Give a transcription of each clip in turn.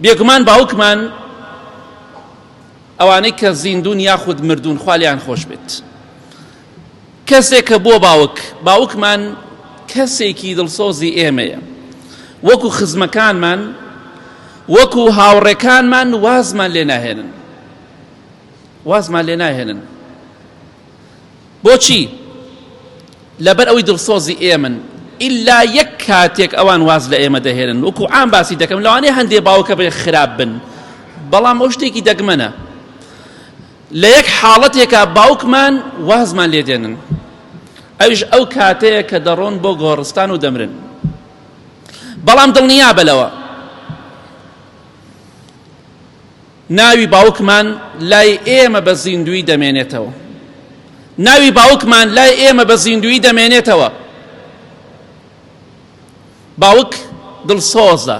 بێگومان باوکمان ئەوانەی کە زیندون یاخود مردون خوالیان خۆش بێت کەسێک کە بۆ باوکمان کەسێکی دڵسۆزی ئێمەیە وەکو خزمەکانمان وەکو هاوڕێکانمان وازمان لێ ناهێنن بۆچی لەبەر ئەوەی دڵسۆزی ئێمن ئیلا یەک کاتێک ئەوان واز لە ئێمە دەهێنن وەکو عام باسی دەکەم لەوانەیە هەندێ باوکە بێ خراپ بن بەڵام ئەو شتێکی دەگمەنە لە یەک حاڵەتێکە باوکمان وازمان لێ دێنن ئەویش ئەو کاتەیە کە دەڕۆن بۆ گۆڕستان و دەمرن بەڵام دڵنیا بەلەوە ناوی باوکمان لای ئێمە بە زیندوی دەمێنێتەوە ناوی باوکمان لای ئێمە بە زیندوی دەمێنێتەوە باوک دڵسۆزە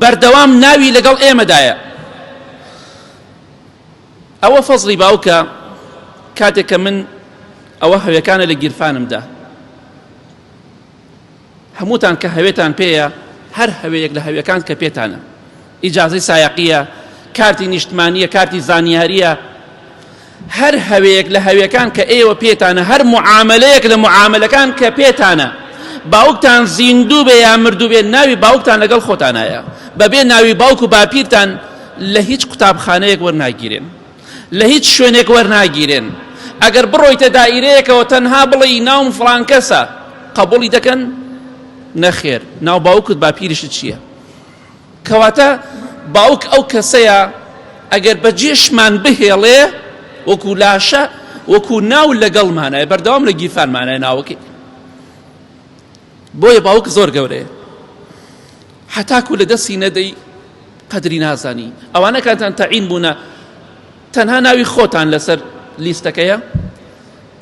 بەردەوام ناوی لەگەڵ ئێمەدایە ئەوە فەزڵی باوکە کاتێک کە من ئەوە هەویەکانە لە گیرفانمدا هەمووتان کە هەوێتان پێیە هەر هەوەیەک لە هەویەکان کە پێتانە ئیجازەی سایەقیە کارتی نیشتمانیە کارتی زانیاریە هەر هەوەیەک لە هەویەکان کە ئێوە پێتانە هەر معاملەیەک لە معاملەکان کە پێتانە باوکتان زیندوو بێ یا مردوو بێ ناوی باوکتان لەگەڵ خۆتانایە بەبێ ناوی باوک و باپیرتان لە هیچ قوتابخانەیەک وەرناگیرێن لە هیچ شوێنێک وەرناگیرێن ئەگەر بڕۆیتە دائیرەیەکەوە تەنها بڵێی ناوم فڵان کەسە قبوڵی دەکەن نەخێر ناو باوکت باپیرشت چییە کەواتە باوک ئەو کەسەیە ئەگەر بەجێشمان بهێڵێ وەکو لاشە وەکو ناو لەگەڵمانایە بەردەوام لە گیرفانمانایە ناوەکەی بۆیە باوک زۆر گەورەیە حتاکو لە دەستی نەدەی قەدری نازانی ئەوانە کاتان تەعین بوونە تەنها ناوی خۆتان لەسەر لیستەکەیە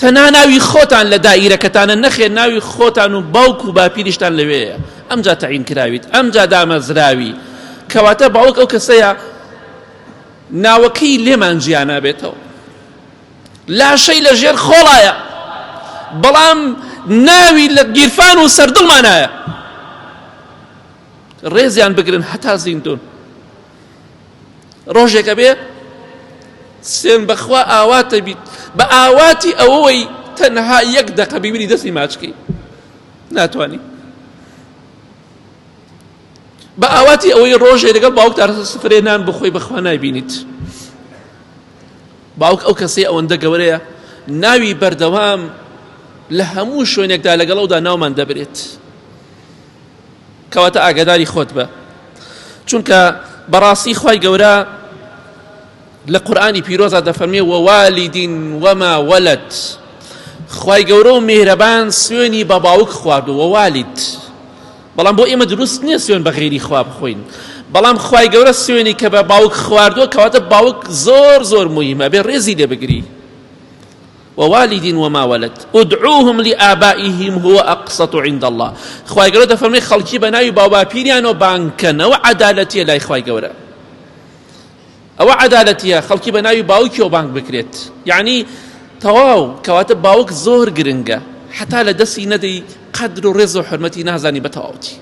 تەنها ناوی خۆتان لە دائیرەکەتانە نەخێر ناوی خۆتان و باوک و باپیریشتان لەوەیە ئەمجا تەعین کراویت ئەمجا دامەزراوی کەواتە باوک ئەو کەسەیە ناوەکەی لێمان جیانا بێتەوە لاشەی لە ژێر خۆڵایە بەڵام ناوی لە گیرفان و سەردڵمانایە ڕێزیان بگرن هەتا زیندون ڕۆژێکە بێ سێن بەخوا ئاواتە بیت بە ئاواتی ئەوەی تەنها یەک دەقە بیبینی دەستی ماچکەی ناتوانی بە ئاواتی ئەوەی ڕۆژێ لەگەڵ باوکتان سفرێ نان بخۆی بەخوا نایبینیت باوک ئەو کەسەی ئەوەندە گەورەیە ناوی بەردەوام لە هەموو شوێنێکدا لەگەڵەوەدا ناومان دەبرێت کەواتە ئاگاداری خۆت بە چونکە بەڕاستی خوای گەورە لە قورئانی پیرۆزە دەفەرمێ وەوالدین وەما وەلەد خوای گەورە و میهرەبان سوێنی بە باوک خواردو وەوالید بەڵام بۆ ئێمە دروست نییە سوێن بە غەیری خوا بخۆین بەڵام خوای گەورە سوێنی کە بە باوک خواردووە کەواتە باوک زۆر زۆر موهیمە بێ ڕێزی لێ بگری ووالد وما ولد ادعوهم لآبائهم هو أقسط عند الله خوای گەورە دەفەرمێ خەڵکی بە ناوی باوباپیریانەوە بانکەن ئەوە عەدالەتیە لای خوای گەورە ئەوە عەدالەتیە خەڵکی بە ناوی باوکیەوە بانک بکرێت یعنی تەواو کەواتە باوک زۆر گرنگە حتا لە دەستی نەدەی قەدر و ڕێز و حورمەتی نازانی بە تەواوەتی